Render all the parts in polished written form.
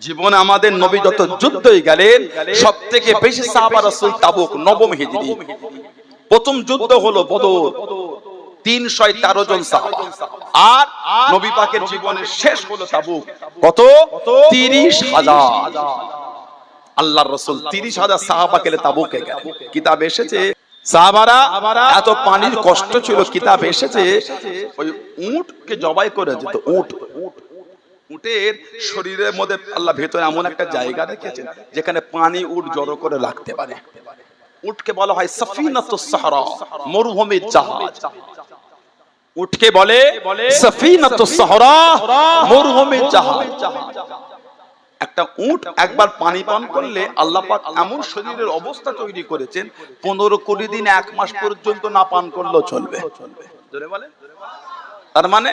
জীবনে আমাদের নবী যত যুদ্ধই গেলেন সবথেকে বেশি সাহাবা রাসূল তাবুক নবম হিজরি। প্রথম যুদ্ধ হলো বদর, 313 জন সাহাবা। আর নবী পাকের জীবনের শেষ হলো তাবুক, কত? 30,000। আল্লাহর রাসূল 30,000 সাহাবাকে তাবুকে গেলেন। কিতাবে এসেছে সাহাবারা এত পানির কষ্ট ছিল, কিতাবে এসেছে ওই উটকে জবাই করে যেত। উটের শরীরের মধ্যে আল্লাহ ভেতরে এমন একটা জায়গা রেখেছেন যেখানে পানি উট জড়ো করে রাখতে পারে। উটকে বলা হয় সাফিনাতুস সাহরা, মরুভূমির জাহাজ। উটকে বলে সাফিনাতুস সাহরা, মরুভূমির জাহাজ। একটা উট একবার পানি পান করলে আল্লাহ পাক এমন শরীরের অবস্থা তৈরি করেছেন 15-20 দিন 1 মাস পর্যন্ত না পান করলেও চলবে। জোরে বলে, তার মানে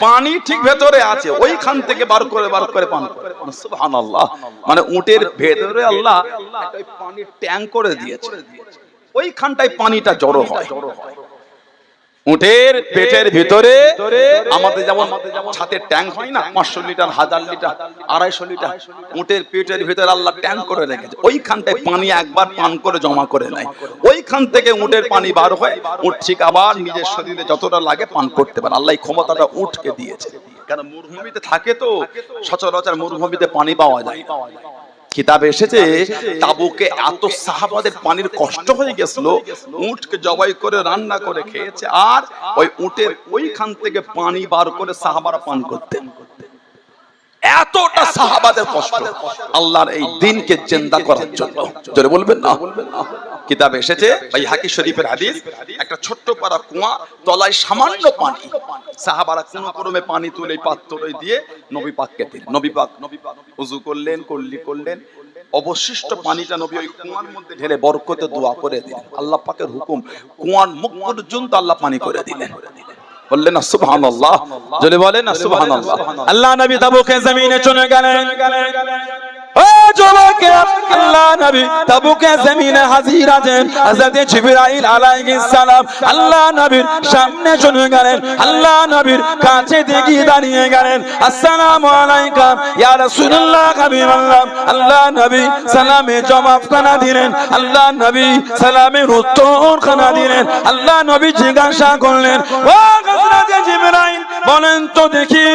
পানি ঠিক ভেতরে আছে, ওইখান থেকে বার করে পান করে। সুবহানাল্লাহ। মানে উটের ভেতরে আল্লাহ একটা পানির ট্যাঙ্ক করে দিয়েছে, ওইখানটায় পানিটা জড়ো হয়। উটের পেটের ভিতরে আমাদের যেমন ছাদের ট্যাঙ্ক হয় না, 500 লিটার, 1000 লিটার, 250 লিটার, উটের পেটের ভিতরে আল্লাহ ট্যাঙ্ক করে রেখেছে। ওইখানটায় পানি একবার পান করে জমা করে নেয়, ওইখান থেকে উটের পানি বার হয়, উট ঠিক আবার নিজের শরীরে যতটা লাগে পান করতে পারে। আল্লাহ এই ক্ষমতাটা উটকে দিয়েছে। কারণ মরুভূমিতে থাকে তো, সচরাচর মরুভূমিতে পানি পাওয়া যায়। কিতাবে এসেছে তাবুকে এত সাহাবাদের পানির কষ্ট হয়ে গেছিল, উটকে জবাই করে রান্না করে খেয়েছে, আর ওই উটের ওইখান থেকে পানি বার করে সাহাবারা পান করতেন। এতটা সাহাবাদের কষ্ট আল্লাহর এই দ্বীনকে জিন্দা করার জন্য। জোরে বলবেন না? কিতাবে এসেছে বাইহাকি শরীফের হাদিস, একটা ছোট্ট পারা কুয়া, তলায় সামান্য পানি। সাহাবারা কোনো ক্রমে পানি তুলে পাত্রে দিয়ে নবী পাককে দিলেন। নবী পাক ওযু করলেন, অবশিষ্ট পানিটা নবী ওই কুয়ার মধ্যে ঢেলে বরকতে দোয়া করে দিলেন। আল্লাহ পাকের হুকুম, কুয়ার মুখ পর্যন্ত আল্লাহ পানি করে দিলেন। বললেন না সুবহানাল্লাহ? যদি বলেন না সুবহানাল্লাহ। আল্লাহ নবী তাবুকের জমিনে চলে গেলেন। ও যুবকেরা, আল্লাহ নবী তাবুকের জমিনে হাজির আছেন। হযরত জিবরাইল আলাইহিস সালাম আল্লাহ নবীর সামনে চলে গেলেন, আল্লাহ নবীর কাছে দেখি দাঁড়িয়ে গেলেন। আসসালামু আলাইকা ইয়া রাসূলুল্লাহ, হাবিবাল্লাহ। আল্লাহ নবী সালামে জবাব খানা দিলেন, আল্লাহ নবী সালামের উত্তর খানা দিলেন। আল্লাহ নবী জিজ্ঞাসা করলেন, ও হযরত জিবরাইল, বলেন তো দেখি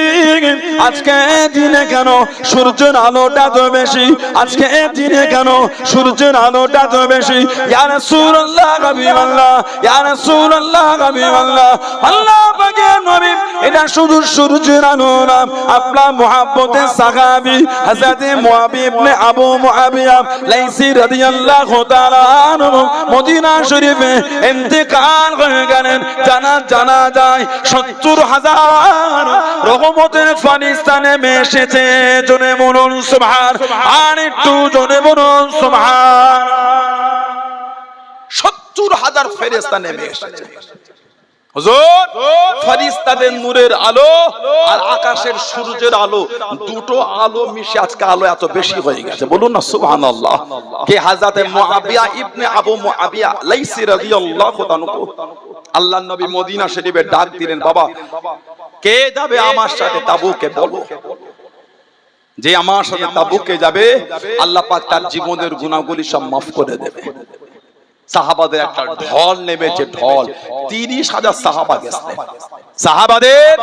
আজকে দিনে কেন সূর্যের আলোটা তো বেশি? আজকে দিনে কেন সূর্যের আলোটা তো বেশি? ইয়া রাসূলুল্লাহ, হাবিবাল্লাহ, ইয়া রাসূলুল্লাহ, হাবিবাল্লাহ। আল্লাহ পাকের নবী, এটা শুধু সূর্যের আলো না, আপনার মুহাব্বতের সাহাবী হযরত মুআবিয়া ইবনে আবু মুআবিয়া লাইসি রাদিয়াল্লাহু তাআলা আনহু মদিনা শরীফে ইন্তেকাল করে গেলেন। জানা যায় 70,000 রহমতের ফেরেশতা এসেছে। জোরে বলুন সুবহান, আর একটু জোরে বলুন সুবহান। 70,000 ফেরেশতা নেমে এসেছে। হুজুর, ফেরেশতাদের নূরের আলো আর আকাশের সূর্যের আলো, দুটো আলো মিশে আজকে আলো এত বেশি হয়ে গেছে। বলুন না সুবহানাল্লাহ। কে? হযরত মুআবিয়া ইবনে আবু মুআবিয়া লাইসি রাদিয়াল্লাহু তাআলা। আল্লাহর নবী মদিনা শরীফে ডাক দিলেন, বাবা কে যাবে আমার সাথে তাবুকে? বলো, যে আমার সাথে তাবুকে যাবে আল্লাহ পাক তার জীবনের গুনাহগুলি সব maaf করে দেবে। সাহাবাদের একটা ঢল নেমেছে, ঢল। 30,000 সাহাবা গেছে, সাহাবাদের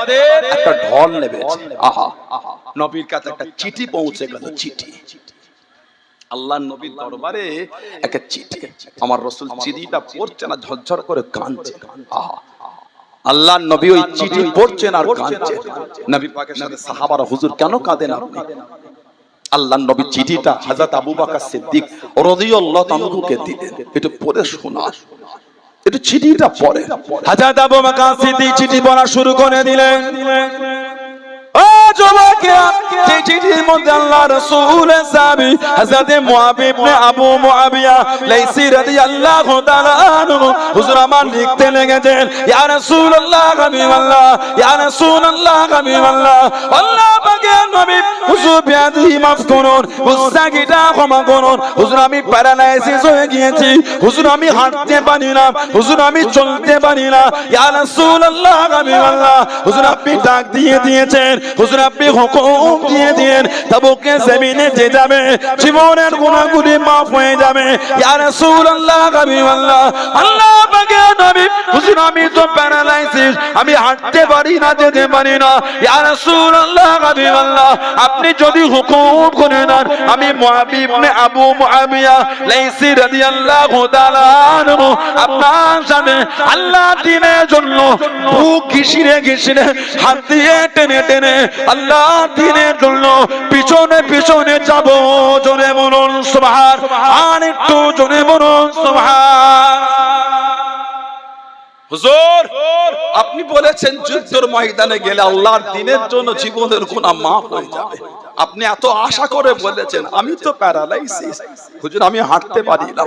একটা ঢল নেমেছে। আহা, নবীর কাছে একটা চিঠি পৌঁছে গেল। চিঠি, আল্লাহর নবীর দরবারে একটা চিঠি। আমার রাসূল চিঠিটা পড়ছে না, ঝরঝর করে কাঁদছে। আহা, আল্লাহর নবী ওই চিঠি পড়ছেন আর কাঁদছেন। নবী পাকের সাথে সাহাবারা, হুজুর কেন কাঁদেন আপনি? আল্লাহর নবী চিঠিটা হযরত আবু বকর সিদ্দিক রাদিয়াল্লাহু তাআলাকে দিলেন। একটু পড়ে শোনা, একটু চিঠিটা পড়ে। হযরত আবু বকর সিদ্দিক চিঠি পড়া শুরু করে দিলেন। ও যুবকেরা, এই চিঠির মধ্যে আল্লাহ রাসূলের সাহাবী হযরত মুআবিয়া ইবনে আবু মুআবিয়া লাইসি রাদিয়াল্লাহু তাআলা আনহু হুজুর আমার লিখতে লেগেছেন, ইয়া রাসূলুল্লাহ, হাবিবাল্লাহ, ইয়া রাসূলুল্লাহ, হাবিবাল্লাহ। আল্লাহ পাকের নবী, হুজুর বিয়াদি মাফ করুন, গুনাহটা ক্ষমা করুন। হুজুর আমি প্যারালাইসিস হয়ে গিয়েছি, হুজুর আমি হাঁটতে পারি না, হুজুর আমি চলতে পারি না। ইয়া রাসূলুল্লাহ, হাবিবাল্লাহ, হুজুর আপনি ডাক দিয়েছেন, হুজুর হুজুর আপনি হুকুম দিয়ে দিন তাবুকে জমিনে যে যাবে জীবনের গুনাহগুলি maaf হয়ে যাবে ইয়া রাসূলুল্লাহ হাবিবাল্লাহ আল্লাহ পাকের নবী হুজুর আমি তো প্যারালাইসিস আমি হাঁটতে পারি না যেতে পারি না ইয়া রাসূলুল্লাহ হাবিবাল্লাহ আপনি যদি হুকুম করে দেন আমি মুআবি ইবনে আবু মুআবিয়া লাইসি রাদিয়াল্লাহু তাআলা আনহু আপনার সাথে আল্লাহ দ্বীনের জন্য বুক ঘিসিরে ঘিসিরে হাত দিয়ে টেনে টেনে আল্লাহ দ্বীনের জন্য পিছনে পিছনে যাব জোরে বলুন সুবহান আর একটু জোরে বলুন সুবহান হুজুর আপনি বলেছেন যুদ্ধের ময়দানে গেলে আল্লাহর দ্বীনের জন্য জীবনের গুনাহ maaf হয়ে যাবে আপনি এত আশা করে বলেছেন আমি তো প্যারালাইসিস হুজুর আমি হাঁটতে পারি না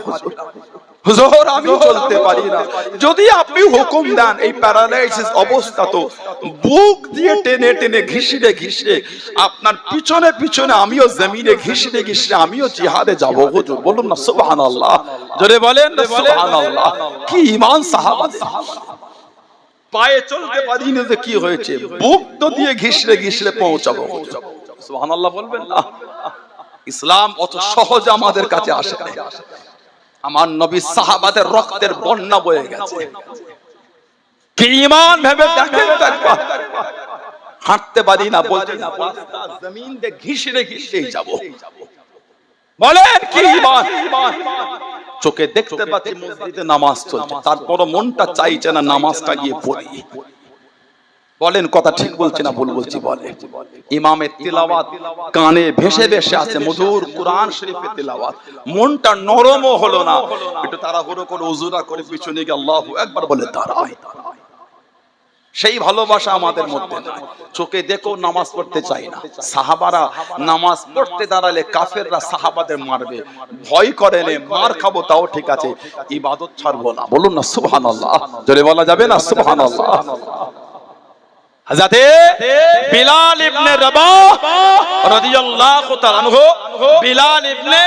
হুজুর আমি চলতে পারি না যদি আপনি হুকুম দেন এই প্যারালাইসিস অবস্থা তো বুক দিয়ে টেনে টেনে ঘিসিরে ঘিসিরে আপনার পিছনে পিছনে আমিও জমিনে ঘিসিরে ঘিসিরে আমিও জিহাদে যাব হুজুর বলুন না সুবহানাল্লাহ জোরে বলেন না সুবহানাল্লাহ কি ঈমান সাহাবাদের পায়ে চলতে পারি না যে কি হয়েছে বুক তো দিয়ে ঘিসিরে ঘিসিরে পৌঁছাবো হুজুর সুবহানাল্লাহ বলবেন না ইসলাম অত সহজ আমাদের কাছে আসে না আমার নবী সাহাবাদের রক্তের বন্যা বয়ে গেছে কি ঈমান ভেবে দেখেন একবার হাঁটতে পারি না বলতে জমিন দিয়ে ঘিসিরে ঘিসিরে যাব বলেন কি ঈমান চোখে দেখতে পাচ্ছি মসজিদে নামাজ চলছে তারপরও মনটা চাইছে না নামাজটা গিয়ে পড়ি বলেন কথা ঠিক বলছি না ভুল বলছি বলে ইমামের তিলাওয়াত কানে ভেসে ভেসে আছে মধুর কুরআন শরীফের তিলাওয়াত মনটা নরমও হলো না একটু তাড়াহুড়ো করে ওযুরা করে পিছনে গিয়ে আল্লাহু আকবার বলে দাঁড়াই সেই ভালোবাসা আমাদের মধ্যে নাই চোখে দেখো নামাজ পড়তে চাই না সাহাবারা নামাজ পড়তে দাঁড়ালে কাফেররা সাহাবাদের মারবে ভয় করে নে মার খাবো তাও ঠিক আছে ইবাদত ছাড়বো না বলুন না সুবহানাল্লাহ জোরে বলা যাবে না সুবহানাল্লাহ হযরতে বিলাল ইবনে রাবাহ রাদিয়াল্লাহু তাআলা আনহু বিলাল ইবনে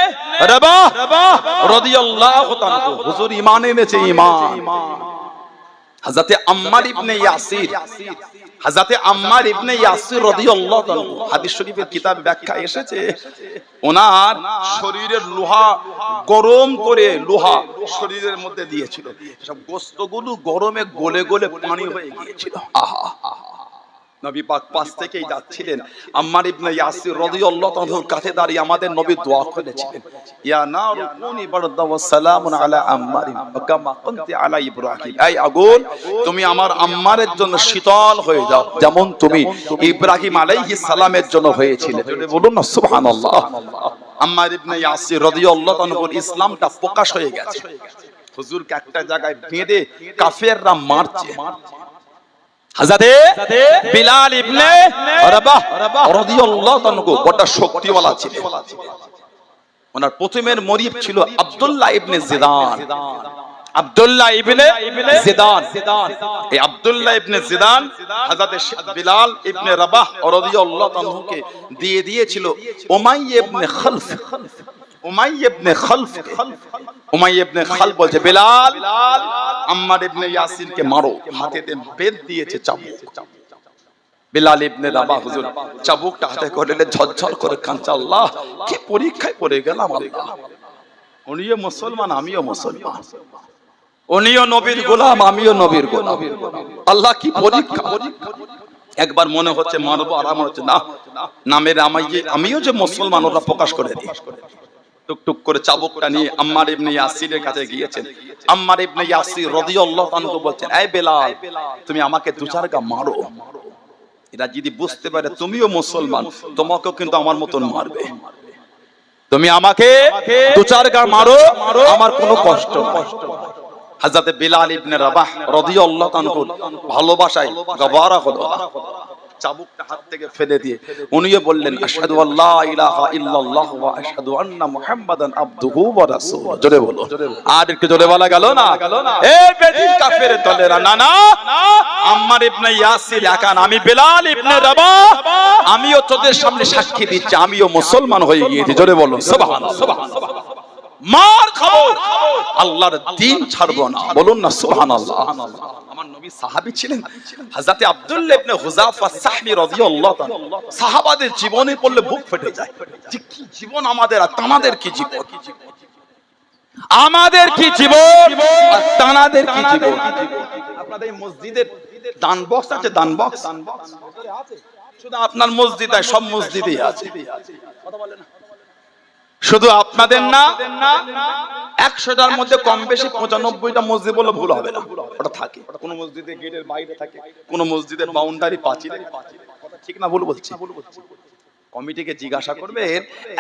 রাবাহ রাদিয়াল্লাহু তাআলা হুজুর ঈমান এনেছে ঈমান হযরতে আম্মার ইবনে ইয়াসির হযরতে আম্মার ইবনে ইয়াসির রাদিয়াল্লাহু তাআলা হাদিস শরীফের কিতাবে ব্যাখ্যা এসেছে ওনার শরীরের লোহা গরম করে লোহা শরীরের মধ্যে দিয়েছিল সব গোশতগুলো গরমে গলে গলে পানি হয়ে গিয়েছিল আহা নবী পাক পাশ থেকেই যাচ্ছিলেন আম্মার ইবনে ইয়াসির রাদিয়াল্লাহু তাআলার কাছে দাঁড়িয়ে আমাদের নবী দোয়া করেছিলেন ইয়া নারু কুনি বারদা ওয়া সালামুন আলা আম্মার কামা কুনতি আলা ইব্রাহিম এই আগুন তুমি আমার আম্মারের জন্য শীতল হয়ে যাও যেমন তুমি ইব্রাহিম আলাইহিস সালামের জন্য হয়েছিলে বলুন না সুবহানাল্লাহ আম্মার ইবনে ইয়াসির রাদিয়াল্লাহু তাআলার ইসলামটা প্রকাশ হয়ে গেছে হুজুরকে একটা জায়গায় বেঁধে কাফেররা মারছে হযরতে বিলাল ইবনে রাবাহ রাদিয়াল্লাহু তাআলা বড় শক্তিওয়ালা ছিলেন ওনার প্রথমের মুরিদ ছিল আব্দুল্লাহ ইবনে জিদান আব্দুল্লাহ ইবনে জিদান এই আব্দুল্লাহ ইবনে জিদান হযরতে বিলাল ইবনে রাবাহ রাদিয়াল্লাহু তাআলাকে দিয়ে দিয়েছিল উমাইয়া ইবনে খালফ উমাইয়া ইবনে খালফ উমাইয়া ইবনে খালফ বলছে বিলাল আম্মার ইবনে ইয়াসিরকে মারো হাতেতে বেদ দিয়েছে চাবুক বিলাল ইবনে রাবাহ হুজুর চাবুকটা হাতে করে ঝরঝর করে কাঁদছে আল্লাহ কি পরীক্ষায় পড়ে গেলাম আল্লাহ উনিও মুসলমান আমিও মুসলমান উনিও নবীর গোলাম আমিও নবীর গোলাম আল্লাহ কি পরীক্ষা একবার মনে হচ্ছে মারবো আর আমার হচ্ছে না নামের আমিও যে মুসলমান ওরা প্রকাশ করে দিই টুকটুক করে চাবুকটা নিয়ে আম্মার ইবনে ইয়াসিরের কাছে গিয়েছেন আম্মার ইবনে ইয়াসির রাদিয়াল্লাহু তাআলা বলছেন এই বিলাল তুমি আমাকে দু চার গা মারো এরা যদি বুঝতে পারে তুমিও মুসলমান তোমাকেও কিন্তু আমার মতন মারবে তুমি আমাকে দু চার গা মারো আমার কোনো কষ্ট নাই হযরত বিলাল ইবনে রাবাহ রাদিয়াল্লাহু তাআলা ভালোবাসায় গবারা হলো চাবুকটা হাত থেকে ফেলে দিয়ে উনিও বললেন আশহাদু আল্লা ইলাহা ইল্লাল্লাহ ওয়া আশহাদু আন্না মুহাম্মাদান আবদুহু ওয়া রাসূলুহু জোরে বলো আর একটু জোরে বলা গেল না এই বেদিন কাফেরের দলেরা না না আম্মার ইবনে ইয়াসির একান আমি বিলাল ইবনে রাবাহ আমিও তোদের সামনে সাক্ষী দিচ্ছি আমিও মুসলমান হয়ে গিয়েছি জোরে বলো সুবহানাল্লাহ মার খাবো, আল্লাহর দ্বীন ছাড়বো না। বলুন না সুবহানাল্লাহ। আমার নবী সাহাবী ছিলেন, হযরত আব্দুল্লাহ ইবনে হুযাফা সাহবী রাদিয়াল্লাহু তাআলা। সাহাবাদের জীবনে পড়লে বুক ফেটে যায় যে কি জীবন আমাদের, আর তানাদের কি জীবন, আমাদের কি জীবন আর তানাদের কি জীবন। আপনাদের এই মসজিদের দান বক্স আছে, দান বক্স শুধু আপনার মসজিদে, সব মসজিদেই আছে, কথা বলে না, শুধু আপনাদের না, 100টার মধ্যে কম বেশি 95টা মসজিদ বলে ভুল হবে না, ওটা থাকে। কোন মসজিদে গেটের বাইরে থাকে, কোন মসজিদের বাউন্ডারি পাঁচিলে, ঠিক না ভুল বলছি? কমিটিকে জিজ্ঞাসা করবে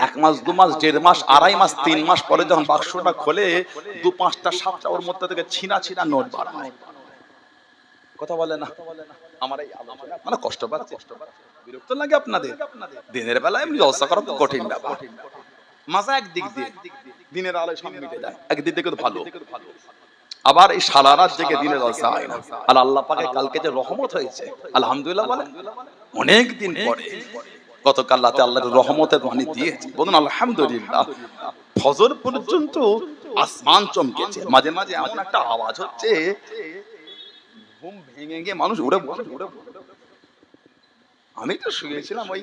1 মাস 2 মাস 1.5 মাস 2.5 মাস 3 মাস পরে যখন বাক্সটা খোলে 2-5টা 7টা ওর মধ্যে থেকে ছিনা ছিনা নোট বার হয়, কথা বলে না। আমার এই আলোচনা মানে কষ্ট পাচ্ছে, বিরক্ত লাগে আপনাদের? দিনের বেলা এমনি জলসা করা তো কঠিন ব্যাপার। মাজা একদিক দিয়ে দিনের আলোয় সব মিটে যায়, একদিক দিয়ে ভালো। আবার এই সারা রাত জেগে দিনের জলসা হয় না। আর আল্লাহ পাকের কালকে যে রহমত হয়েছে, আলহামদুলিল্লাহ বলেন, অনেক দিন পরে গতকাল রাতে আল্লাহর রহমতের বাণী দিয়েছে, বলুন আলহামদুলিল্লাহ। ফজর পর্যন্ত আসমান চমকেছে, মাঝে মাঝে এমন একটা আওয়াজ হচ্ছে ঘুম ভেঙে গিয়ে মানুষ উড়ে বসে। আমি তো শুয়েছিলাম ওই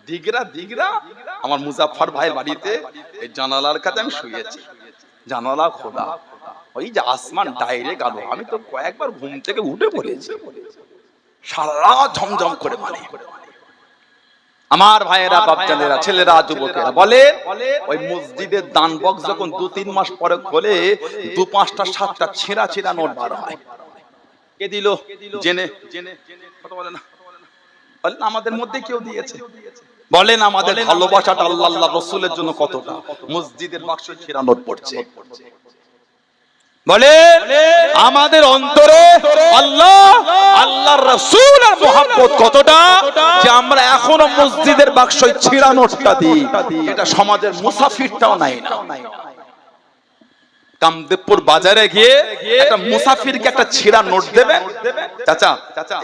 দিগরা আমার মুজাফফর ভাইয়ের বাড়িতে, এই জানালার কাছে আমি শুয়েছি, জানালা খোলা, ওই যে আসমান ডাইরেক্ট আলো। আমি তো কয়েকবার ঘুম থেকে উঠে পড়েছি, সারা রাত ঝমঝম করে মানে। আমার ভাইয়েরা, বাপজানেরা, ছেলেরা, যুবকেরা বলে ওই মসজিদের দান বক্স যখন 2-3 মাস পরে খোলে 2-5টা 7টা ছেঁড়া ছেঁড়া নোট বার হয়। কে দিল? জেনে কথা বলে না, বলেন আমাদের মধ্যে কেউ দিয়েছে? বলেন আমাদের ভালোবাসাটা আল্লাহ আল্লাহ রাসূলের জন্য কতটা? মসজিদের বাক্সে ছেঁড়া নোট পড়ছে। বলে আমাদের অন্তরে আল্লাহ আল্লাহর রাসূলের মহব্বত কতটা যে আমরা এখনো মসজিদের বাক্সে ছেঁড়া নোটটা দিই, এটা সমাজের মুসাফিরটাও নাই না। কামদেবপুর বাজারে গিয়ে একটা মুসাফিরকে একটা ছেঁড়া নোট দেবেন, চাচা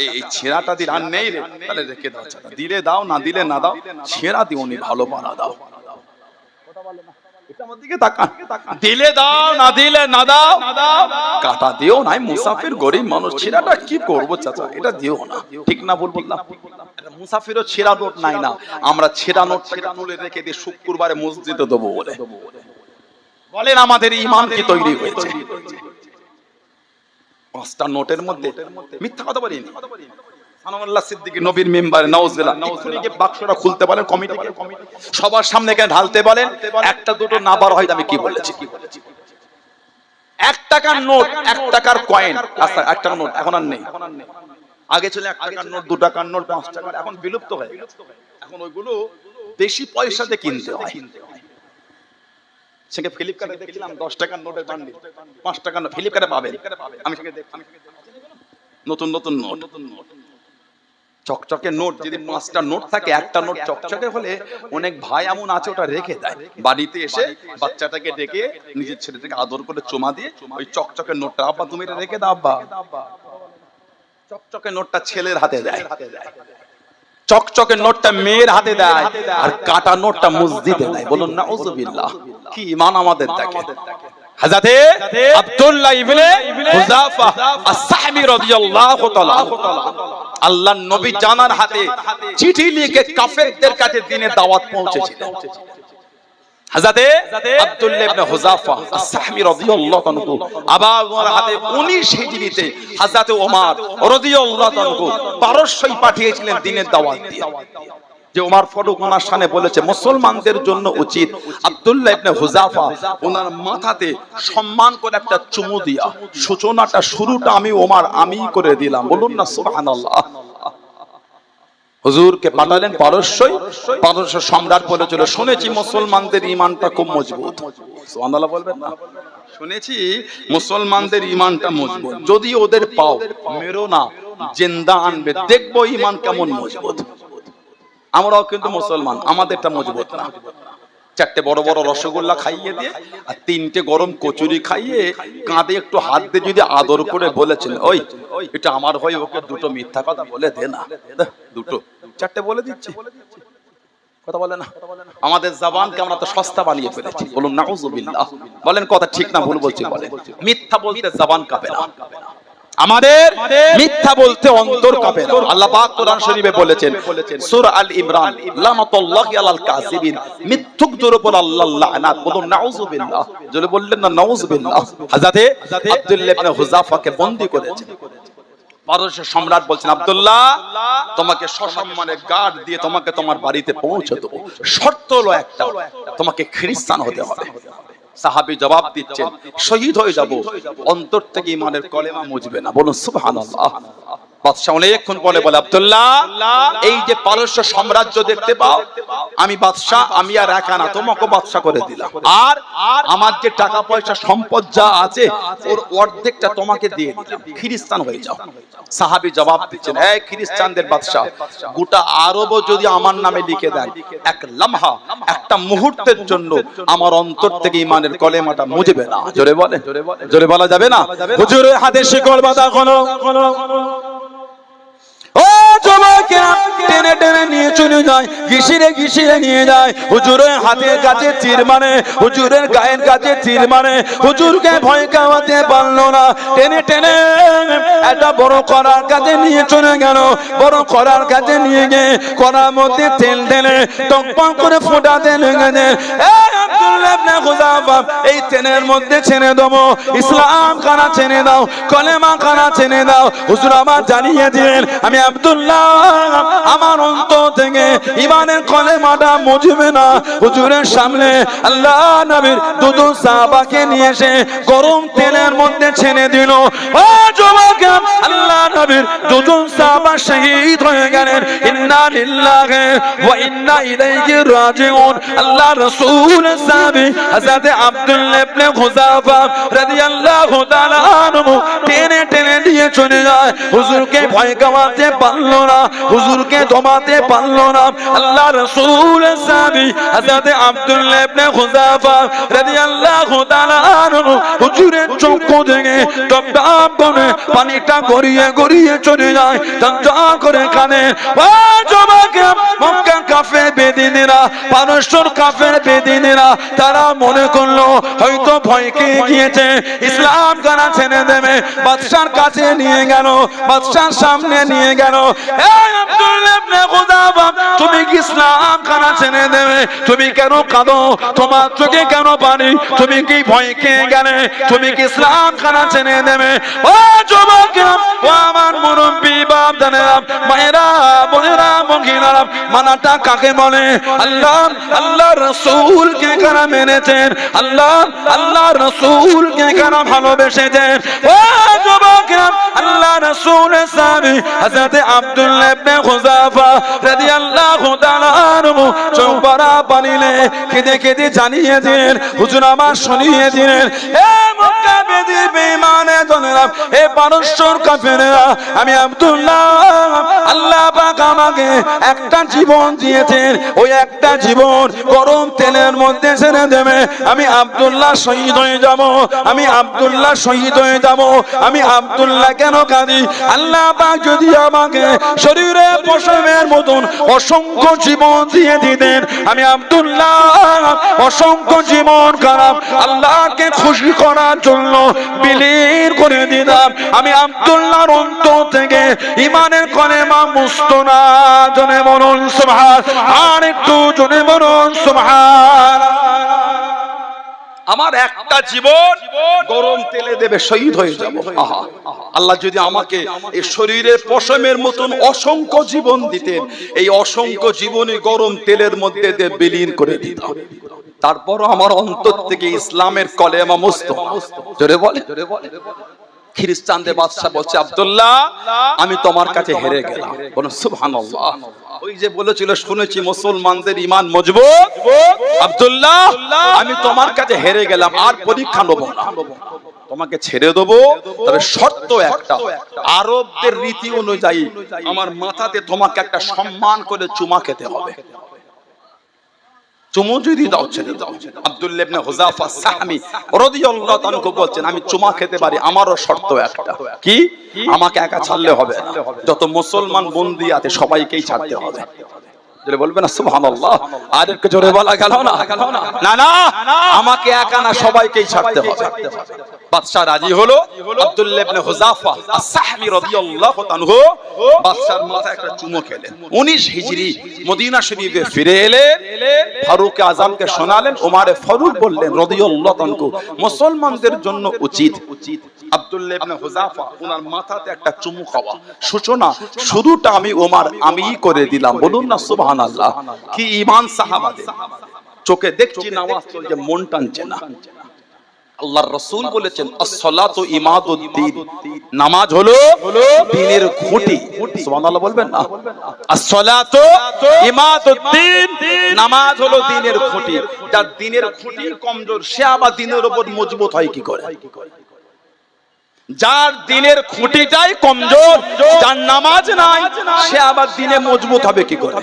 এই ছেঁড়াটা দিন আর নেই রে, তাহলে রেখে দাও চাচা, দিলে দাও না দিলে না দাও, ছেঁড়া দিওনি, ভালো বানা দাও, দিলে দাও না দিলে না দাও, কাটা দিও নাই, মুসাফির গরিব মানুষ, ছেঁড়াটা কি করবো চাচা, এটা দিও না, ঠিক না ভুল বললাম? মুসাফিরও ছেঁড়া নোট নাই না, আমরা ছেঁড়া নোট তুলে রেখে দিয়ে শুক্রবারে মসজিদে দেবো বলে। বলেন আমাদের ঈমান কি তৈরি হয়েছে? 5টা নোটের মধ্যে মিথ্যা কথা বলিনি। সানাউল্লাহ সিদ্দিকী নবীর মেম্বারে নাউজুবিল্লাহ এক্ষুনি বাক্সটা খুলতে বলেন, কমিটিকে সবার সামনে কেন ঢালতে বলেন, একটা দুটো না বার হয় আমি কি বলেছি? 1 টাকার নোট, 1 টাকার কয়েন, আচ্ছা 1 টাকার নোট এখন আর নেই, আগে ছিল 1 টাকার নোট, 2 টাকার নোট, 5 টাকার, এখন বিলুপ্ত হয়ে গেছে। এখন ওইগুলো বেশি পয়সাতে কিনতে হয়। সেখানে ফ্লিপকার্টে দেখছিলাম 10 টাকার নোটের বান্ডিল, 5 টাকার নোট ফ্লিপকার্টে পাবেন, আমি সেখানে দেখছি নতুন নতুন নোট, চকচকে নোট। যদি 5টা নোট থাকে, একটা নোট চকচকে হলে অনেক ভাই এমন আছে ওটা রেখে দেয়, বাড়িতে এসে বাচ্চাটাকে ডেকে নিজের ছেলেটাকে আদর করে চুমা দিয়ে ওই চকচকে নোটটা, আব্বা তুমি এটা রেখে দাও আব্বা, চকচকে নোটটা ছেলের হাতে দেয়, চকচকে নোটটা মেয়ের হাতে দেয়, আর কাটা নোটটা মসজিদে দেয়। বলুন নাউজুবিল্লাহ, কি ঈমান আমাদের দেখে। হযরতে আব্দুল্লাহ ইবনে হুযাফা আস-সাহবী রাদিয়াল্লাহু তাআলা আল্লাহর নবী জানার হাতে চিঠি লিখে কাফেরদের কাছে দ্বীনের দাওয়াত পৌঁছেছিলেন। হযরতে আব্দুল্লাহ ইবনে হুযাফা আস-সাহবী রাদিয়াল্লাহু আনহু আবার ওনার হাতে 19 হিজরিতে হযরতে ওমর রাদিয়াল্লাহু আনহু পারস্যই পাঠিয়েছিলেন দ্বীনের দাওয়াত দিয়ে। যে ওমর ফারুক ওনার সামনে বলেছে মুসলমানদের জন্য উচিত আব্দুল্লাহ ইবনে হুযাফা ওনার মাথাতে সম্মান করে একটা চুমু দিয়া সূচনাটা, শুরুটা আমি ওমর আমি করে দিলাম। বলুন না সুবহানাল্লাহ। হুজুরকে পাঠালেন পারস্যই, পারস্য সম্রাট বলেছিল শুনেছি মুসলমানদের ঈমানটা খুব মজবুত। সুবহানাল্লাহ বলবেন না? শুনেছি মুসলমানদের ঈমানটা মজবুত, যদি ওদের পাও মেরো না, জিন্দা আনবে, দেখবো ঈমান কেমন মজবুত। আমরাও কিন্তু মুসলমান, আমাদেরটা মজবুত না। 4টে বড় বড় রসগোল্লা খাইয়ে দিয়ে আর 3টে গরম কচুরি খাইয়ে কাঁধে একটু হাত দিয়ে যদি আদর করে বলেছেন ওই এটা আমার হয়, ওকে 2টো মিথ্যা কথা বলে দে না, 2টো 4টে বলে দিচ্ছে, কথা বলে না, আমাদের জবানকে আমরা তো সস্তা বানিয়ে ফেলেছি। বলুন নাউজুবিল্লাহ। বলেন কথা ঠিক না ভুল বলছি? বলেন মিথ্যা বলতে জবান কাঁপে না, আমাদের মিথ্যা বলতে অন্তর কাঁপে না। আল্লাহ পাক কোরআন শরীফে বলেছেন সূরা আল ইমরান, লানাতুল্লাহি আলাল কাযিবিন, মিথ্যুকদের উপর আল্লাহর লানাত। বলুন নাউজুবিল্লাহ। জোরে বললেন না নাউজুবিল্লাহ। হযরতে আব্দুল্লাহ ইবনে হুযাফাকে বন্দী করেছে। পারস্যের সম্রাট বলছেন, আব্দুল্লাহ তোমাকে সসম্মানে গার্ড দিয়ে তোমাকে তোমার বাড়িতে পৌঁছে দেবো, শর্ত হলো একটা, তোমাকে খ্রিস্টান হতে হবে। সাহাবী জবাব দিচ্ছেন, শহীদ হয়ে যাব, অন্তর থেকে ঈমানের কলেমা মুজবে না। বলুন সুবহানাল্লাহ। বাদশা অনেকক্ষণ পরে বলে, আব্দুল্লাহ এই যে পারস্য সাম্রাজ্য দেখতে পাও, আমি বাদশা, আমি আর একা না, তোমাকে বাদশা করে দিলাম, আর আমার যে টাকা পয়সা সম্পদ যা আছে ওর অর্ধেকটা তোমাকে দিয়ে দিলাম, খ্রিস্টান হয়ে যাও। সাহাবী জবাব দিচ্ছেন, এই খ্রিস্টানদের বাদশা, গোটা আরবও যদি আমার নামে লিখে দেন, এক লামহা, একটা মুহূর্তের জন্য আমার অন্তর থেকে ঈমানের কলেমাটা মুজবে না। জোরে বলে, জোরে বলা যাবে না? হুজুরের হাতে শিকল বাঁধা হলো। ও যুবকেরা টেনে টেনে নিয়ে চলে যায়, ঘিসিরে ঘিসিরে নিয়ে যায়। হুজুরের হাতের কাছে তীর মানে, হুজুরের গায়ের কাছে তীর মানে, হুজুরকে ভয় খাওয়াতে পারলো না। টেনে টেনে একটা বড় কড়ার কাছে নিয়ে চলে গেল। বড় কড়ার কাছে নিয়ে গিয়ে কড়ার মধ্যে তেল ঢেলে টকপক করে ফোটাতে লেগেছে। আব্দুল্লাহ ইবনে হুযাফা, এই তেলের মধ্যে ছেড়ে দেবো, ইসলাম কানা ছেড়ে দাও, কলেমা কানা ছেড়ে দাও। হুজুর আমার জানিয়ে দিলেন, আমি আব্দুল্লাহ আমার অন্তর থেকে ঈমানের কলেমাটা মুজবে না। হুজুরের সামনে আল্লাহ নবীর দুটো সাহাবাকে নিয়ে এসে গরম তেলের মধ্যে ছেড়ে দিল। ও যুবক, আল্লাহ নবীর দুটো সাহাবা শহীদ হয়ে গেলেন। ইন্না লিল্লাহি ওয়া ইন্না ইলাইহি রাজিউন। আল্লাহ রাসূল সাহাবী হযরত আব্দুল্লাহ ইবনে হুযাফা রাদিয়াল্লাহু তাআলা আনহু টেনে টেনে দিয়ে চলে যায়। হুজুরকে ভয় কামাতে পারলো না, হুজুরকে দমাতে পারলো না। আল্লাহ রাসূল সাহাবী হযরত আব্দুল্লাহ ইবনে হুযাফা রাদিয়াল্লাহু তাআলা আনহু হুজুরের চক্ষু থেকে টপ টপ করে পানিটা গড়িয়ে গড়িয়ে চলে যায়। টপ করে কানে। ও যুবক, মক্কা কাফের বেদিনেরা, পারস্যর কাফের বেদিনেরা, তারা মনে করলো হয়তো ভয় পেয়ে গিয়েছে, ইসলাম কানা ছেড়ে দেবে। বাদশার কাছে নিয়ে গেল, বাদশার সামনে নিয়ে গেল। এই আব্দুল্লাহ ইবনে হুযাফা, তুমি কি ইসলাম কানা ছেড়ে দেবে? তুমি কেন কাঁদো? তোমার চোখে কেন পানি? তুমি কি ভয় খেয়ে গেলে? তুমি কি ইসলাম কানা ছেড়ে দেবে? ও যুবক, ও আমার মুরব্বি বাপ জানেরা, মায়েরা, বোনেরা, মহিলারা, মানাটা কাকে বলে? আল্লাহ আল্লাহ রাসূলকে কারা মেনেছেন, আল্লাহ আল্লাহ রাসূলকে কারা ভালোবেসেছেন? ও যুবক, আল্লাহ রাসূলের সাহাবী হযরত আব্দুল্লাহ ইবনে হুযাফা রাদিয়াল্লাহু তাআলা আনহু চৌবারা পানিলে কেঁদে কেঁদে জানিয়ে দিলেন, হুজুর আমার শুনিয়ে দিলেন, এ মক্কা বেদির বেঈমানে জনেরা, এ পারস্যর কাফেরেরা, আমি আব্দুল্লাহ, আল্লাহ পাক আমাকে একটা জীবন দিয়েছেন, ওই একটা জীবন গরম তেলের মধ্যে ছেড়ে দেবে। আমি আব্দুল্লাহ শহীদ হয়ে যাব, আমি আব্দুল্লাহ শহীদ হয়ে যাব। আমি আব্দুল্লাহ কেন কাঁদি? আল্লাহ পাক যদি আমাকে শরীরে পশমের মতন অসংখ্য জীবন দিয়ে দিতেন, আমি আব্দুল্লাহ অসংখ্য জীবন খারাপ আল্লাহকে খুশি করার জন্য বিলীন করে দিতাম। আমি আব্দুল্লাহর অন্তর থেকে ঈমানের কলেমা মুছতো না। জনে বলুন সুবহান, আর একটু জনে বলুন সুবহান। আমার একটা জীবন গরম তেলে দেবে, শহীদ হয়ে যাব। আহা, আল্লাহ যদি আমাকে এই শরীরের পশমের মতন অসংখ্য জীবন দিতেন, এই অসংখ্য জীবনই গরম তেলের মধ্যে দিয়ে বিলীন করে দিতাম, তারপর আমার অন্তর থেকে ইসলামের কলেমা মুছতো। জোরে বলে, জোরে বলে। খ্রিস্টানদের বাদশা বলছে, আব্দুল্লাহ আমি তোমার কাছে হেরে গেলাম। বলুন সুবহানাল্লাহ। ওই যে বলেছিল, শুনেছি মুসলমানদের ঈমান মজবুত, আব্দুল্লাহ আমি তোমার কাছে হেরে গেলাম, আর পরীক্ষা নেব না, তোমাকে ছেড়ে দেবো, তবে শর্ত একটা, আরবদের রীতি অনুযায়ী আমার মাথাতে তোমাকে একটা সম্মান করে চুমা খেতে হবে। চুমু যদি দাও ছেড়ে দাও। আব্দুল্লাহ ইবনে হুযাফা সাহাবী রাদিয়াল্লাহু তাআলা বলছেন, আমি চুমা খেতে পারি, আমারও শর্ত একটা, কি? আমাকে একা ছাড়লে হবে না, যত মুসলমান বন্দী আছে সবাইকেই ছাড়তে হবে। জোরে বলবেন না সুবহানাল্লাহ। আর একটু জোরে বলা গেল না? না না, আমাকে একা না, সবাইকেই ছাড়তে হবে। বাদশা রাজি হলো। আব্দুল্লাহ ইবনে হুযাফা আস-সাহমি রাদিয়াল্লাহু আনহু বাদশার মাথায় একটা চুমো খেলেন। 19 হিজরি মদিনা শরীফে ফিরে এলেন, ফারুক আযমকে শোনালেন। ওমরে ফারুক বললেন রাদিয়াল্লাহু আনহু, মুসলমানদের জন্য উচিত আব্দুল্লাহ ইবনে হুযাফা ওনার মাথাতে একটা চুমু খাওয়া। সূচনা শুরুটা আমি ওমর আমিই করে দিলাম। বলুন না সুবহানাল্লাহ। কি ঈমান সাহাবাদের। চোখে দেখছি নামাজ চলছে, মন টানছে না। আল্লাহর রাসূল বলেছেন আস-সালাতু ইমাদুদ্দিন, নামাজ হলো দ্বীনের খুঁটি। সুবহানাল্লাহ বলবেন না? আস-সালাতু ইমাদুদ্দিন, নামাজ হলো দ্বীনের খুঁটি। যার দ্বীনের খুঁটি কমজোর সে আবার দ্বীনের উপর মজবুত হয় কি করে? যার দ্বীনের খুঁটিটাই কমজোর, যার নামাজ নাই, সে আবার দ্বীনে মজবুত হবে কি করে?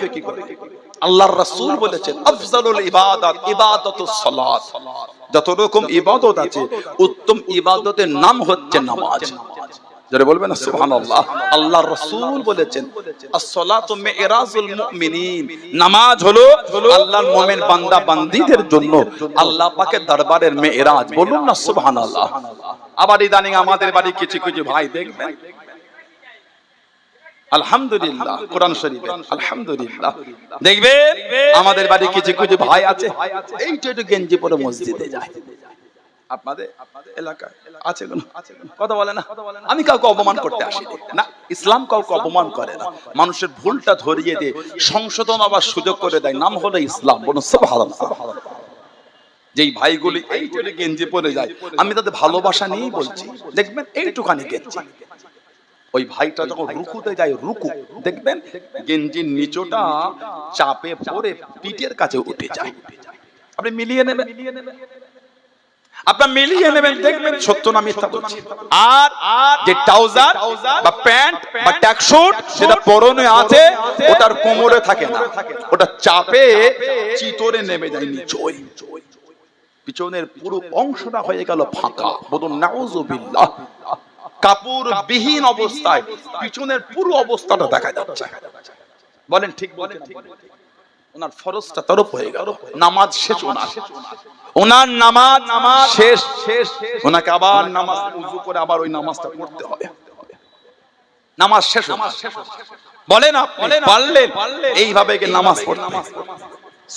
আল্লাহর রাসূল বলেছেন আফজালুল ইবাদাত ইবাদাতুস সালাত। যত রকম ইবাদত আছে উত্তম ইবাদতের নাম হচ্ছে নামাজ। যারা বলবেন না সুবহানাল্লাহ। আল্লাহর রাসূল বলেছেন আস-সালাতু মিরাজুল মুমিনিন, নামাজ হলো আল্লাহর মুমিন বান্দা বান্দীদের জন্য আল্লাহ পাকের দরবারের মিরাজ। বলুন না সুবহানাল্লাহ। আবার ইদানিং আমাদের বাড়ি কিছু কিছু ভাই দেখবেন, আলহামদুলিল্লাহ, কোরআন শরীফে আলহামদুলিল্লাহ, দেখবেন আমাদের বাড়ি কিছু কিছু ভাই আছে এইটা একটু গেঞ্জি পরে মসজিদে যায়। আপনাদের এলাকায় আছে কোন কথা বলে না? আমি কাউকে অপমান করতে আসি না, ইসলাম কাউকে অপমান করে না, মানুষের ভুলটা ধরিয়ে দিয়ে সংশোধন আবার সুযোগ করে দেয়, নাম হলো ইসলাম। বলুন সুবহানাল্লাহ। যেই ভাইগুলি এইটা গেঞ্জি পরে যায়, আমি তাদের ভালোবাসা নিয়েই বলছি। দেখবেন এইটুখানি গেঞ্জি, ওই ভাইটা যখন রুকুতে যায়, রুকু দেখবেন গেঞ্জির নিচটা চাপে পড়ে পিঠের কাছে উঠে যায়। আপনি মিলিয়ে নেবেন, আপনার মিলিয়ে নেবেন, দেখবেন সত্য না মিথ্যা বলছি। আর যে ট্রাউজার বা প্যান্ট বা ট্যাক্সুট সেটা পরনে আছে, ওটার কোমরে থাকে না, ওটা চাপে চিতরে নেমে যায় নিচে, পিছনের পুরো অংশটা হয়ে গেল ফাঁকা। বলুন নাউযুবিল্লাহ। কাপড় বিহীন অবস্থায় পিছনের পুরো অবস্থাটা দেখা যাচ্ছে। বলেন ঠিক বলেন? ওনার ফরজটা তরফ হয়ে গেল, নামাজ শেষ। ওনার নামাজ শেষ, ওনাকে আবার নামাজ উযু করে আবার ওই নামাজটা পড়তে হবে। নামাজ শেষ, বলেন আপনি পারলেন এইভাবে কি নামাজ পড়তে?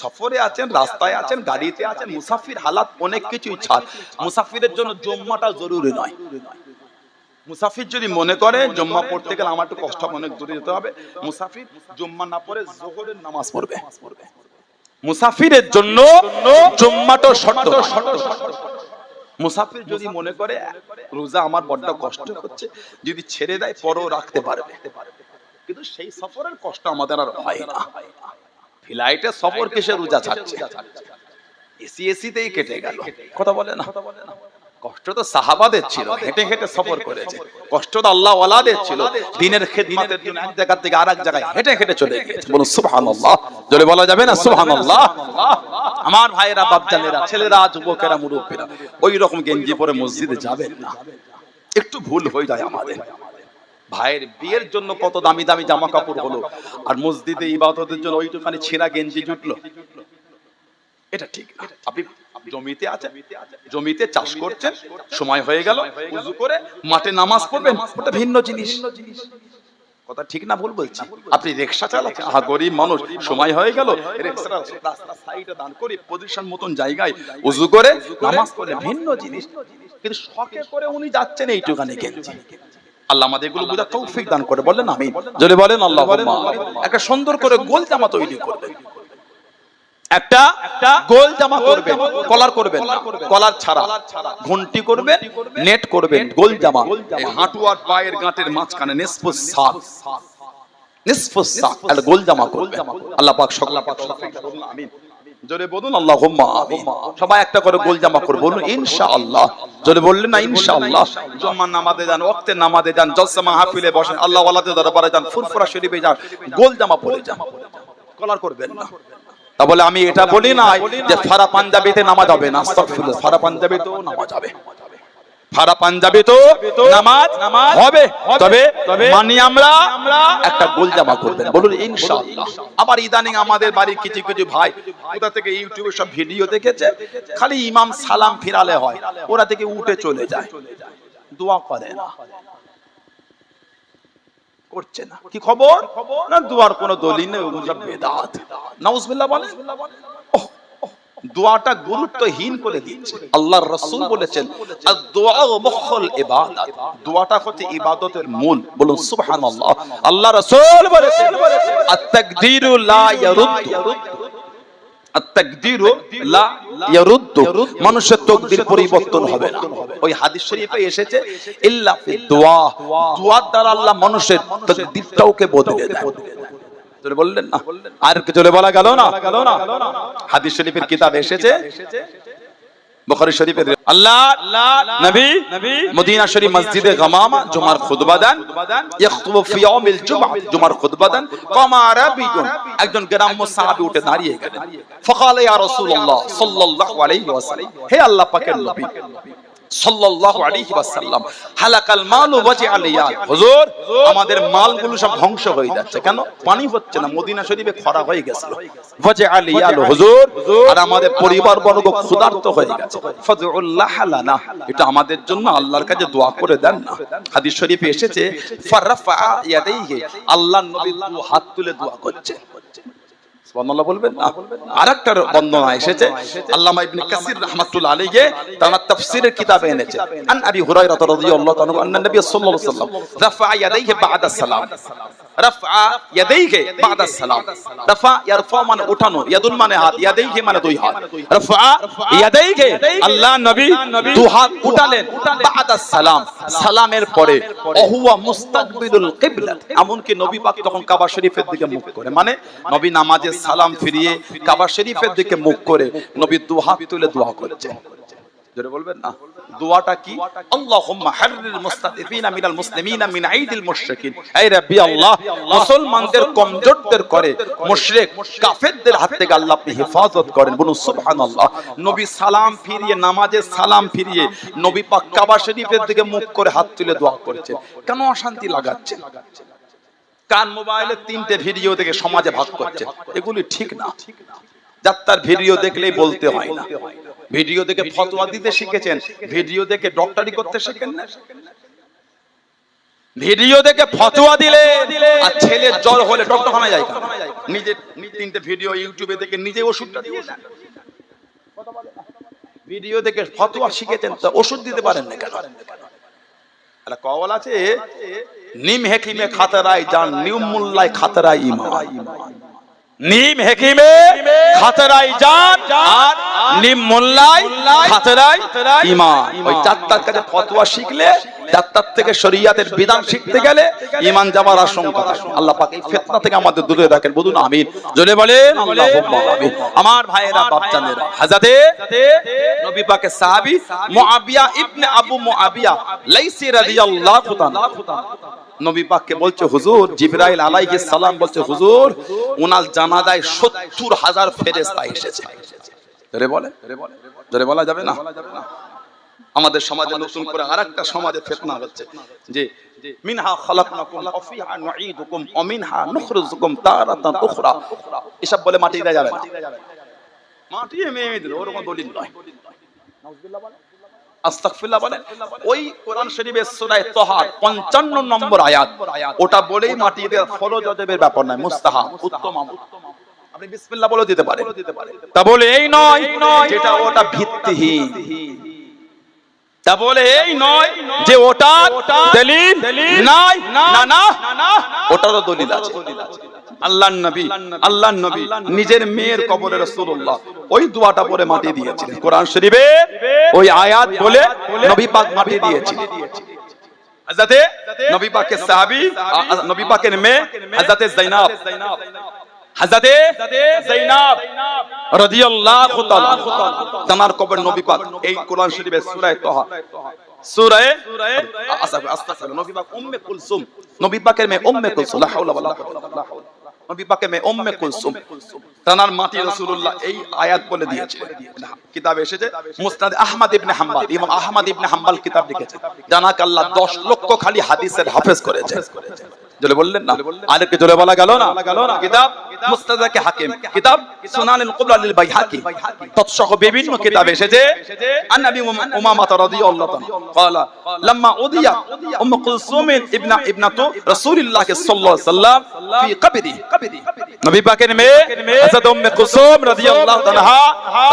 সফরে আছেন, রাস্তায় আছেন, গাড়িতে আছেন, মুসাফির হালাত অনেক কিছুই ছাড়। মুসাফিরের জন্য জুম্মাটা জরুরি নয়। মুসাফির যদি মনে করে জুম্মা পড়তে গেলে আমার একটু কষ্ট, অনেক দূরে যেতে হবে, মুসাফির জুম্মা না পড়ে যোহরের নামাজ পড়বে। মুসাফিরের জন্য জুম্মাটা শর্ত। মুসাফির যদি মনে করে রোজা আমার বড্ড কষ্ট হচ্ছে, যদি ছেড়ে দেয় পরেও রাখতে পারবে, কিন্তু সেই সফরের কষ্ট আমাদের আর হয় না। ফ্লাইটে সফর কিসে রোজা ছাড়ছে? এসিতেই কেটে গেল। কথা বলে না? কষ্ট তো সাহাবাদের ছিল, হেঁটে হেঁটে সফর করেছে। কষ্ট তো আল্লাহ ওয়ালাদের ছিল, দ্বীনের খিদমতের জন্য এক জায়গা থেকে আরেক জায়গায় হেঁটে হেঁটে চলে গিয়েছে। বলুন সুবহানাল্লাহ। জোরে বলা যাবে না সুবহানাল্লাহ? আমার ভাইয়েরা, বাপজানেরা, ছেলেরা, যুবকেরা, মুরব্বীরা ওই রকম গেঞ্জি পরে মসজিদে যাবেন না। একটু ভুল হয়ে যায় আমাদের। ভাইয়ের বিয়ের জন্য কত দামি দামি জামা কাপড় হলো, আর মসজিদে ইবাদতের জন্য ওইটুখানি ছেঁড়া গেঞ্জি জুটলো, এটা ঠিক না। আপনি জমিতে আছেন, জমিতে চাষ করছেন, সময় হয়ে গেল উযু করে মাঠে নামাজ পড়বেন, ওটা ভিন্ন জিনিস। কথা ঠিক না ভুল বলছি? আপনি রিকশা চালাচ্ছেন, গরিব মানুষ, সময় হয়ে গেল, রিকশাটা রাস্তার সাইডে দান করে পজিশন মতন জায়গায় উযু করে নামাজ পড়লেন, ভিন্ন জিনিস। কিন্তু শখে করে উনি যাচ্ছেন এইটুখানি গেঞ্জি। আল্লাহ আমাদের এগুলো বুঝার তৌফিক দান করে। বলেন আমিন। জোরে বলেন আল্লাহুম্মা। একটা সুন্দর করে গোল জামা তৈরি করবেন, একটা গোল জামা করবেন, কলার করবেন না, কলার ছাড়া ঘন্টি করবেন, নেট করবেন, গোল জামা, হাঁটু আর পায়ের গাঁটের মাঝখানে নিসফুস সাক, নিসফুস সাক আর গোল জামা করবেন। আল্লাহ পাক সকল পাক তৌফিক করুন, আমিন। জোরে বলুন আল্লাহুম্মা আমিন। সবাই একটা করে গোল জামা করব, বলুন ইনশাআল্লাহ। জোরে বললেন না ইনশাআল্লাহ? জুম্মার নামাজে যান, ওয়াক্তের নামাজে যান, জলসা মাহফিলে বসেন, আল্লাহ ওয়ালাদের দরবারে যান, ফুরফুরা শরীফে যান, গোল জামা পরে যান, কলার করবেন না। তা বলে আমি এটা বলি না যে ফারা পাঞ্জাবিতে নামাজ হবে না, আস্তাগফিরুল্লাহ, ফারা পাঞ্জাবিতেও নামাজ হবে। ফারা পাঞ্জাবি তো নামাজ হবে, তবে মানি আমরা একটা গোল জামা করবেন, বলুন ইনশাআল্লাহ। আবার ইদানিং আমাদের বাড়ির কিছু কিছু ভাই কোথা থেকে ইউটিউবে সব ভিডিও দেখেছে, খালি ইমাম সালাম ফিরালে হয়, ওরা থেকে উঠে চলে যায়, দোয়া করে না, করছে না। কি খবর? না দোয়ার কোনো দলিল নেই, ওগুলো সব বেদাত। নাউজুবিল্লাহ বলেন। দোয়াটা গুরুত্বহীন করে দিচ্ছে। আল্লাহর রাসূল বলেছেন আদ-দুআ মুখুল ইবাদাত, দোয়াটা হচ্ছে ইবাদতের মূল, বলুন সুবহানাল্লাহ। আল্লাহ রাসূল বলেছেন আত-তাকদীরু লা ইয়ারুদ্দু, আত-তাকদীরু লা ইয়ারুদ্দু, মানুষের তাকদীর পরিবর্তন হবে না। ওই হাদিস শরীফে এসেছে ইল্লা ফিদ দুআ, দোয়ার দ্বারা আল্লাহ মানুষের তাকদীরটাকে বদলে দেয়। বললেন না, আর চলে বলা গেল না। হাদিস শরীফের কিতাব এসেছে, বুখারী শরীফের, আল্লাহ নবী মদিনা শরীফ মসজিদে গামামা জুমার খুতবা দেন, ইয়াখতুবু ফি ইয়াউমিল জুমআ, জুমার খুতবা দেন। কামা আরাবিয়ুন, একজন গ্রাম্য সাহাবী উঠে দাঁড়িয়ে গেলেন। ফাকালা ইয়া রাসূলুল্লাহ সাল্লাল্লাহু আলাইহি ওয়াসাল্লাম, হে আল্লাহ পাকের নবী সাল্লাল্লাহু আলাইহি ওয়াসাল্লাম, হালাকাল মালু ওয়াজিআল ইয়াল, হুজুর আমাদের মালগুলো সব ধ্বংস হয়ে যাচ্ছে, কেন? পানি হচ্ছে না, মদিনা শরীফে খরা হয়ে গেছিল, ওয়াজিআল ইয়াল, হুজুর আর আমাদের পরিবারবর্গ ক্ষুধার্ত হয়ে গেছে, ফাদউল্লাহ লানা, এটা আমাদের জন্য আল্লাহর কাছে দোয়া করে দেন না। হাদিস শরীফে এসেছে ফারাফা ইয়াদাইহি, আল্লাহর নবী দু হাত তুলে দোয়া করছে। সুবহানাল্লাহ বলবেন না। আরেকটা বর্ণনা এসেছে, আল্লামা ইবনে কাসির রাহমাতুল্লাহ আলাইহি তার তাফসীরের কিতাবে এনেছে, আন আবি হুরায়রা রাদিয়াল্লাহু তাআলা আন্না নবী সাল্লাল্লাহু আলাইহি ওয়াসাল্লাম রাফা ইয়াদাইহি বা'দা সালাম, রাফা ইয়াদাইহি বা'দা সালাম, রাফা ইয়ারফা মানে উঠানো, ইয়াদুন মানে হাত, ইয়াদাইহি মানে দুই হাত, রাফা ইয়াদাইহি, আল্লাহ নবী দু হাত উঠালেন বা'দা সালাম, সালামের পরে, ওহুয়া মুস্তাকবিলুল কিবলা, এমনকি নবী পাক তখন কাবা শরীফের দিকে মুখ করে, মানে নবী নামাজে সালাম ফিরিয়ে কাবা শরীফের দিকে মুখ করে নবী দু হাত তুলে দোয়া করেছে। জোরে বলবেন না। দোয়াটা কি? আল্লাহুম্মা হাররিল মুস্তাদিফিনা মিনাল মুসলিমিনা মিন আইদিল মুশরিকিন, হে রাব্বি আল্লাহ মুসলমানদের কমজোরদের করে মুশরিক কাফেরদের হাত থেকে আল্লাহ আপনি হেফাজত করেন, বলুন সুবহানাল্লাহ। নবী সালাম ফিরিয়ে, নামাজে সালাম ফিরিয়ে নবী পাক কাবা শরীফের দিকে মুখ করে হাত তুলে দোয়া করেছেন। কেন অশান্তি লাগাচ্ছেন? কার মোবাইলে 3টে ভিডিও দেখে সমাজে ভাগ করছে, এগুলি ঠিক না। যাত্রার ভিডিও দেখলেই বলতে হয় না, ভিডিও দেখে ফতোয়া দিতে শিখেছেন, ভিডিও দেখে ডক্টরি করতে শিখেন না। ভিডিও দেখে ফতোয়া দিলে, আর ছেলে জ্বর হলে ডক্টরখানায় যায় কেন? নিজে 3টে ভিডিও ইউটিউবে দেখে নিজে ওষুধটা দিয়ে দেন। ভিডিও দেখে ফতোয়া শিখেছেন, তো ওষুধ দিতে পারেন না কেন? আরে কওয়াল আছে, নিম হেকিমে খাতরাই জান, নিম মুল্লায় খাতরাই ঈমান। নিম হেকিমে খাতরাই জান আর নিম মুল্লায় খাতরাই ঈমান। ওই চারটার কাছে ফতোয়া শিখলে, চারটার থেকে শরীয়তের বিধান শিখতে গেলে ঈমান যাওয়ার আশঙ্কা থাকে। আল্লাহ পাক এই ফিতনা থেকে আমাদের দূরে রাখেন, বলুন আমিন। জোরে বলেন আল্লাহুম্মা আমিন। আমার ভাইয়েরা, বাপজানেরা, হযরতে নবী পাকের সাহাবী মুআবিয়া ইবনে আবু মুআবিয়া লাইসি রাদিয়াল্লাহু তাআলা নবী পাককে বলছে, হুজুর জিবরাইল আলাইহিস সালাম বলছে, হুজুর ওনার জানাজায় ৭০,০০০ ফেরেশতা এসেছে। জোরে বলে, জোরে বলা যাবে না। আমাদের সমাজে নতুন করে আরেকটা সমাজে ফিতনা হচ্ছে যে মিনহা খালাকনাকুম ওয়া ফিহা নুঈদুকুম ওয়া মিনহা নুখরিজুকুম তারাতান উখরা, এসব বলে মাটি দেয়া যাবে না। মাটি এমনি দিল, ওরকম দলিল নয়। নাউজুবিল্লাহ বলে, আস্তাগফিরুল্লাহ বলে। ওই কোরআন শরীফের সূরা তাহা 55 নম্বর আয়াত, ওটা বলেই মাটি দেওয়া ফরজ ওয়াজিবের ব্যাপার নয়, মুস্তাহাব, উত্তম আমল। আপনি বিসমিল্লাহ বলে দিতে পারেন, তা বলে এই নয় যেটা ওটা ভিত্তিহীন, তা বলে এই নয় যে ওটার দলিল নাই, না না, ওটারও দলিল আছে। আল্লাহর নবী নিজের মেয়ের কবরে রাসূলুল্লাহ ওই দোয়াটা পড়ে মাটি দিয়েছিলেন। কোরআন শরীফে ওই আয়াত বলে নবী পাক মাটি দিয়েছিলেন। হযরতে নবী পাকের সাহাবী, নবী পাকের মেয়ে হযরতে যায়েনব, হযরতে যায়েনব রাদিয়াল্লাহু তাআলা তার কবর নবী পাক এই কোরআন শরীফের সূরা তাহা, সূরা আস্তাগফিরুল্লাহ, নবী পাক উম্মে কুলসুম, নবী পাকের মেয়ে উম্মে কুলসুম, লা হাওলা ওয়ালা কুওয়াতা ইল্লা বিল্লাহ, নবী পাকের মেয়ে উম্মে কুলসুম তানার মাটি রাসূলুল্লাহ এই আয়াত বলে দিয়েছিলেন। কিতাবে এসেছে মুসনাদ আহমদ ইবনে হাম্বল, ইমাম আহমদ ইবনে হাম্বল কিতাব লিখেছেন, জানাক আল্লাহ 10 লক্ষ খালি হাদিসের হাফেজ করেছে। জলে বললেন না, আরেককে জলে বলা গেল না। কিতাব মুস্তাদরাক হাকিম, কিতাব সুনানুল কুবরা লিল বাইহাকি, তৎসহ বিভিন্ন কিতাব এসেছে আন নবী উমামা রাদিয়াল্লাহু তাআলা قال لما উদিয়া কুলসুম ইবনাতু রাসূলুল্লাহ সাল্লাল্লাহু আলাইহি ওয়াসাল্লাম ফি কবরি, নবী পাকের মেয়ে হযরত কুলসুম রাদিয়াল্লাহু তাআলা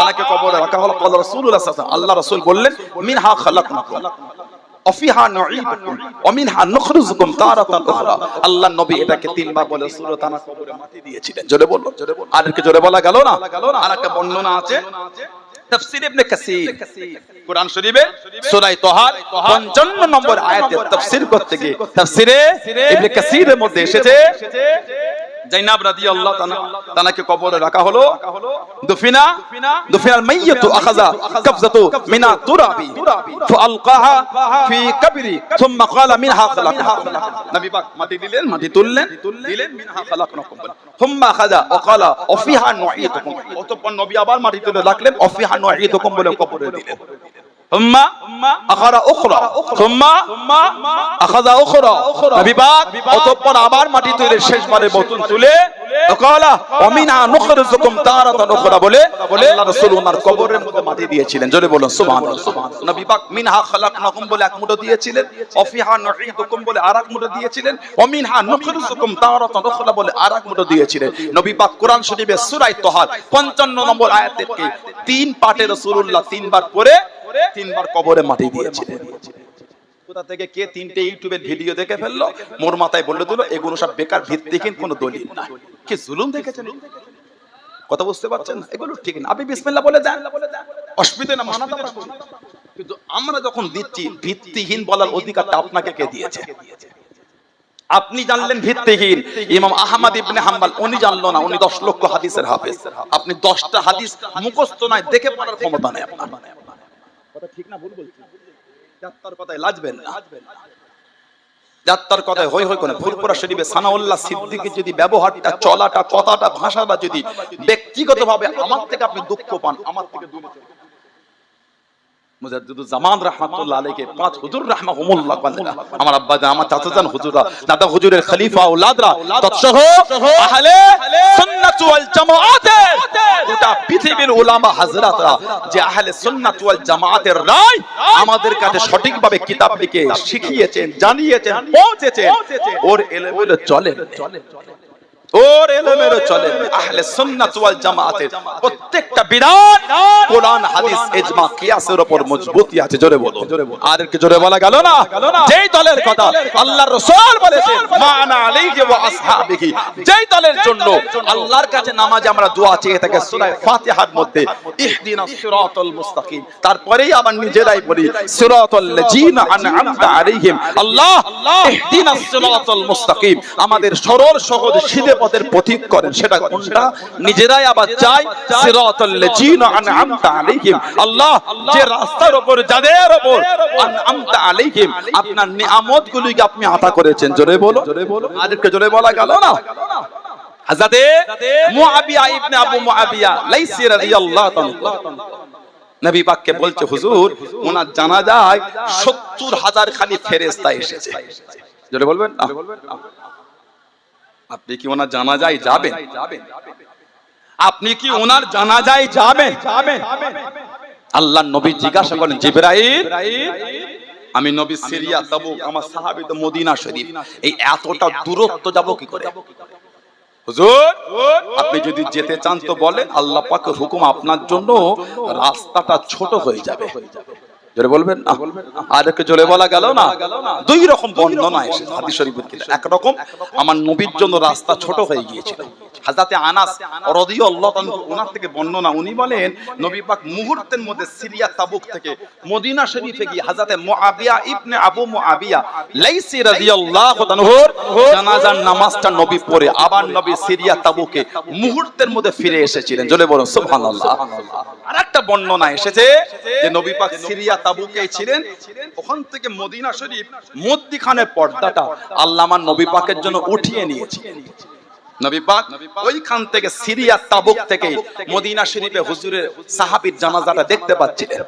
তাকে কবরে রাখা হলো। قال রাসূলুল্লাহ সাল্লাল্লাহু আলাইহি ওয়াসাল্লাম, আল্লাহ রাসূল বললেন মিনহা খালাকনাকুম অফিহা নুঈদুকুম ওয়া মিনহা নুখরিজুকুম তারাতান উখরা। আল্লাহ নবী এটাকে তিনবার বলে সূরা তানা কবরে মাটি দিয়েছিলেন। জোরে বলুন, আরেককে জোরে বলা গেল না। আরেকটা বর্ণনা আছে তাফসীর ইবনে কাসীর, কোরআন শরীফে সূরা তাহা 55 নম্বর আয়াতের তাফসীর করতে গিয়ে তাফসীরে ইবনে কাসীরের মধ্যে এসেছে জাইনাব রাদিয়াল্লাহু তাআলাকে কবরে রাখা হলো। দুফিনাল মাইয়াতু আখাযা কবজাতু মিনা তুরাবি ফাআলকাহা ফি কবরি সুম্মা ক্বালা মিনহা খালাকনাকুম। নবী পাক মাটি দিলেন, মাটি তুললেন, দিলেন মিনহা খালাকনাকুম, সুম্মা আখাযা ওয়া ক্বালা ওয়াফিহা নুঈদুকুম। অতঃপর নবী আবার মাটি তুলে রাখলেন, ওয়াফিহা নুঈদুকুম বলে কবরে দিলেন। সুম্মা আখারা উখরা, সুম্মা আখাযা উখরা, নবী পাক অতঃপর আবার মাটি তুলে শেষবারে মতন তুলে ওয়াকালা ওয়া মিনহা নুখরিজুকুম তারাতান উখরা বলে আল্লাহ রাসূল ওনার কবরের মধ্যে মাটি দিয়েছিলেন। জোরে বলুন সুবহানাল্লাহ। নবী পাক মিনহা খালাকনাকুম বলে এক মুঠো দিয়েছিলেন, ওয়াফিহা নুঈদুকুম বলে আরেক মুঠো দিয়েছিলেন, ওয়া মিনহা নুখরিজুকুম তারাতান উখরা বলে আরেক মুঠো দিয়েছিলেন। নবী পাক কোরআন শরীফে সূরা তাহা 55 নম্বর আয়াত থেকে 3 পাঠে রাসূলুল্লাহ 3 বার পড়ে 3 বার কবরে মাটি দিয়েছিলেন। কোথা থেকে কে 3টে ইউটিউবের ভিডিও দেখে ফেললো, মোর মাথায় বলে দিল এগুলো সব বেকার, ভিত্তিহীন কোনো দলিল না। কি জুলুম দেখেছেন, কথা বুঝতে পারছেন না? এগুলো ঠিক না। আপনি বিসমিল্লাহ বলে দেন, অসুবিধা না, মানা দাও, কিন্তু আমরা যখন দিচ্ছি ভিত্তিহীন বলার অধিকারটা আপনাকে কে দিয়েছে? আপনি জানলেন ভিত্তিহীন, ইমাম আহমদ ইবনে হাম্বল উনি জানলো না, উনি 10 লক্ষ হাদিসের হাফেজ। আপনি 10টা হাদিস মুখস্থ নয় দেখে পড়ার ক্ষমতা নেই আপনার। কথা ঠিক না ভুল বলছি? যাত্রার কথায় লাজবেন না, যাত্রার কথায় হই হই করে। ফুরফুরা শরীফে সানাউল্লাহ সিদ্দিকী যদি ব্যবহারটা, চলাটা, কথাটা, ভাষাটা যদি ব্যক্তিগতভাবে আমার থেকে আপনি দুঃখ পান, আমার থেকে দূরে চলে যান। মুজাদ্দিদুল জামান রাহমাতুল্লাহ আলাইহি 5 হুজুর রাহমাহুমুল্লাহ বলেন, আমার আব্বা জান, আমার চাচা জান হুজুররা, দাদা হুজুরের খলিফা আওলাদরা, তৎসহ আহলে সুন্নাত ওয়াল জামাআতের গোটা পৃথিবীর উলামা হযরতরা যে আহলে সুন্নাত ওয়াল জামাআতের রায় আমাদের কাছে সঠিকভাবে কিতাব লিখে শিখিয়েছেন, জানিয়েছেন, পৌঁছেছেন, ওর এলেমেলে চলেন, ওর এলেমেরও চলেন। আহলে সুন্নাত ওয়াল জামাআতের প্রত্যেকটা বিধান কোরআন, হাদিস, ইজমা, কিয়াসের উপর মজবুতি আছে। জোরে বলো, আর কি জোরে বলা গেল না? যেই দলের কথা আল্লাহর রাসূল বলেছেন মা'আনা আলাইহি ওয়া আসহাবিহি, যেই দলের জন্য আল্লাহর কাছে নামাজে আমরা দোয়া চেয়ে থাকি সূরা ফাতিহার মধ্যে ইহদিনাস সিরাতাল মুস্তাকিম, তারপরেই আবার নিজেরাই বলি সিরাতাল লাযিনা আন'আমতা আলাইহিম, আল্লাহ ইহদিনাস সিরাতাল মুস্তাকিম, আমাদের সরল সহজ সিধে পথের পথিক করেন। সেটা কোনটা? নিজেরাই আবার চাই সিরাতাল লাযিনা আন'আমতা আলাইহিম, আল্লাহ যে রাস্তার উপর, যাদের উপর আন'আমতা আলাইহিম আপনার নিয়ামতগুলোকে আপনি আতা করেছেন। জোরে বলো, আরেকটু জোরে বলা গেল না? হযরতে মুআবিয়া ইবনে আবু মুআবিয়া লাইসি রাদিয়াল্লাহু তাআলা নবী পাককে বলছে হুজুর ওনার জানাজায় 70,000 খালি ফেরেশতা এসেছে। জোরে বলবেন না? আপনি কি ওনার জানাজায় যাবেন? আপনি কি ওনার জানাজায় যাবেন? আল্লাহর নবী জিজ্ঞাসা করেন জিবরাইল, আমি নবী সিরিয়া তাবুক, আমার সাহাবী তো মদিনা শরীফ, এই এতটা দূরত্ব যাব কি করে? হুজুর আপনি যদি যেতে চান তো বলেন, আল্লাহ পাকের হুকুম আপনার জন্য রাস্তাটা ছোট হয়ে যাবে। জোরে বলবেন না? আর একটু জোরে বলা গেল না? 2 রকম বর্ণনা এসেছে হাদিস শরীফের ক্ষেত্রে। এক রকম আমার নবীর জন্য রাস্তা ছোট হয়ে গিয়েছিল। হযরতে আনাস রাদিয়াল্লাহু আনহু ওনার থেকে বর্ণনা, উনি বলেন নবী পাক মুহূর্তের মধ্যে সিরিয়া তাবুক থেকে মদিনা শরীফে গিয়ে হযরতে মুআবিয়া ইবনে আবু মুআবিয়া লাইসি রাদিয়াল্লাহু আনহুর জানাজার নামাজটা নবী পড়ে আবার নবী সিরিয়া তাবুকে মুহূর্তের মধ্যে ফিরে এসেছিলেন। জোরে বলুন সুবহানাল্লাহ। আরেকটা বর্ণনা এসেছে যে নবী পাক সিরিয়া তাবুকে ছিলেন, ওখান থেকে মদিনা শরীফ মধ্যখানের পর্দাটা আল্লাহ আমার নবী পাকের জন্য উঠিয়ে নিয়েছিলেন। নবী পাক ওইখান থেকে সিরিয়া তাবুক থেকে মদিনা শরীফে হুজুরের সাহাবীর জানাজাটা দেখতে পাচ্ছিলেন।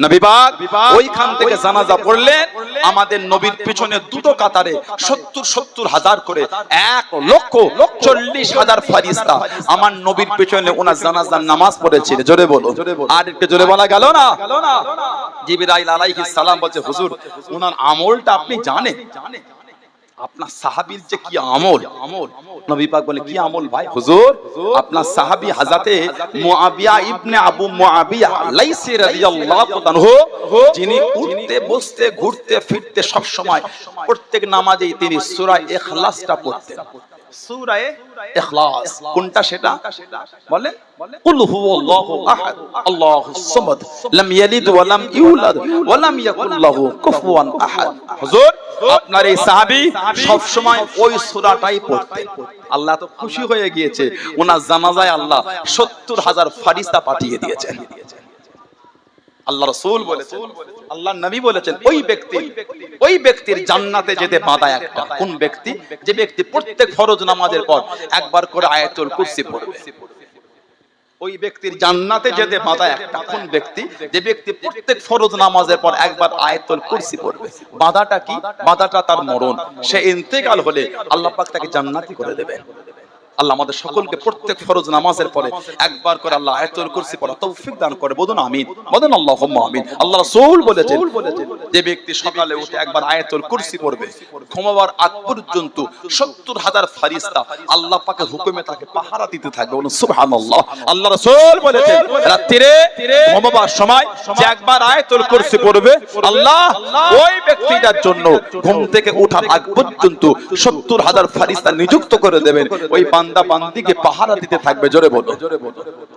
নবী পাক ওইখান থেকে জানাজা পড়লেন। আমাদের নবীর পিছনে দুটো কাতারে 70 হাজার করে 1,40,000 ফেরেশতা আমার নবীর পিছনে ওনার জানাজার নামাজ পড়েছিল। জোরে বলো, আর একটু জোরে বলা গেল না? জিবরাইল আলাইহিস সালাম বলছে, হুজুর ওনার আমলটা আপনি জানেন? আপনার সাহাবীর যে কি আমল। নবী পাক বলে, কি আমল ভাই? হুজুর আপনার সাহাবী হযরতে মুআবিয়া ইবনে আবু মুআবিয়া লাইসি রাদিয়াল্লাহু আনহু, যিনি উঠতে বসতে ঘুরতে ফিরতে সব সময় প্রত্যেক নামাজেই তিনি সূরা ইখলাসটা পড়তেন। সূরা ইখলাস কোনটা সেটা বলে? কুল হুয়াল্লাহু আহাদ আল্লাহুস সামাদ লাম ইয়ালিদ ওয়া লাম ইউলাদ ওয়া লাম ইয়াকুল লাহু কুফুয়ান আহাদ। হুজুর আপনার এই সাহাবী সব সময় ওই সূরাটাই পড়তেন। আল্লাহ তো খুশি হয়ে গিয়েছে, ওনার জানাজায় আল্লাহ 70,000 ফেরেশতা পাঠিয়ে দিয়েছেন। আল্লাহ রাসূল বলেছেন, আল্লাহর নবী বলেছেন, ওই ব্যক্তির জান্নাতে যেতে বাধা একটা। কোন ব্যক্তি? যে ব্যক্তি প্রত্যেক ফরজ নামাজের পর একবার করে আয়াতুল কুরসি পড়বে। ওই ব্যক্তির জান্নাতে যেতে বাধা একটা। কোন ব্যক্তি? যে ব্যক্তি প্রত্যেক ফরজ নামাজের পর একবার আয়াতুল কুরসি পড়বে। বাধাটা কি? বাধাটা তার মরণ। সে ইন্তেকাল হলে আল্লাহ পাক তাকে জান্নাতি করে দেবেন। আল্লাহ আমাদের সকলকে প্রত্যেক ফরজ নামাজের পরে একবার করে আল্লাহ আয়াতুল কুরসি পড়া তৌফিক দান করে। বলুন আমিন, বলুন আল্লাহুম্মা আমিন। আল্লাহ রাসূল বলেছেন, যে ব্যক্তি সকালে উঠে একবার আয়াতুল কুরসি পড়বে, ঘুমাবার আগ পর্যন্ত 70,000 ফেরেশতা আল্লাহ পাকের হুকুমে তাকে পাহারা দিতে থাকবে। বলুন সুবহানাল্লাহ। আল্লাহ রাসূল বলেছেন, রাত্রিরে ঘুমাবার সময় যে একবার আয়াতুল কুরসি পড়বে, আল্লাহ ওই ব্যক্তিটার জন্য ঘুম থেকে ওঠার আগ পর্যন্ত 70,000 ফেরেশতা নিযুক্ত করে দেবেন। ওই বান্দা বান্দিকে পাহারা দিতে থাকবে। জোরে বলো,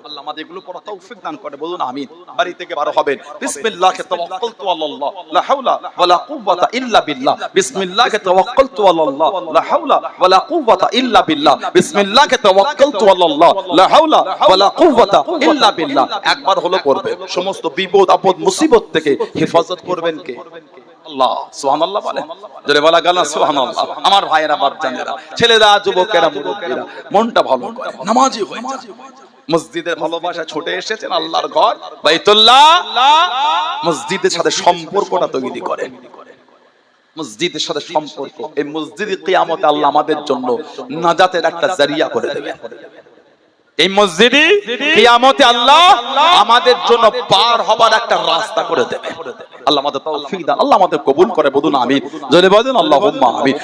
আল্লাহ আমাদের এগুলো পড়া তৌফিক দান করে। বলুন আমিন। বাড়ি থেকে বার হবেন, বিসমিল্লাহি তাওয়াক্কালতু আলাল্লাহ লা হাওলা ওয়ালা কুওয়াতা ইল্লা বিল্লাহ, বিসমিল্লাহি তাওয়াক্কালতু আলাল্লাহ লা হাওলা ওয়ালা কুওয়াতা ইল্লা বিল্লাহ, বিসমিল্লাহি তাওয়াক্কালতু আলাল্লাহ লা হাওলা ওয়ালা কুওয়াতা ইল্লা বিল্লাহ। একবার হলো পড়বে, সমস্ত বিপদ আপদ মুসিবত থেকে হেফাজত করবেন কে? আল্লাহ। সুবহানাল্লাহ বলেন, জোরে বলা গেল সুবহানাল্লাহ। আমার ভাইয়েরা, বাপজানেরা, ছেলেরা, যুবকেরা, মুরব্বিরা, মনটা ভালো করে নামাজি হয়ে যান। মসজিদের ভালোবাসা ছুটে এসেছেন, আল্লাহর ঘর বাইতুল্লাহ, মসজিদের সাথে সম্পর্কটা তৈরি করেন। মসজিদের সাথে সম্পর্ক, এই মসজিদে কিয়ামতে আল্লাহ আমাদের জন্য নাজাতের একটা জারিয়া করে দেবেন। এই মসজিদে কিয়ামতে আল্লাহ আমাদের জন্য পার হবার একটা রাস্তা করে দেবে। আল্লাহ আমাদের তৌফিক দান, আল্লাহ আমাদের কবুল করে। বলুন আমিন, জোরে বলেন আল্লাহুম্মা আমিন।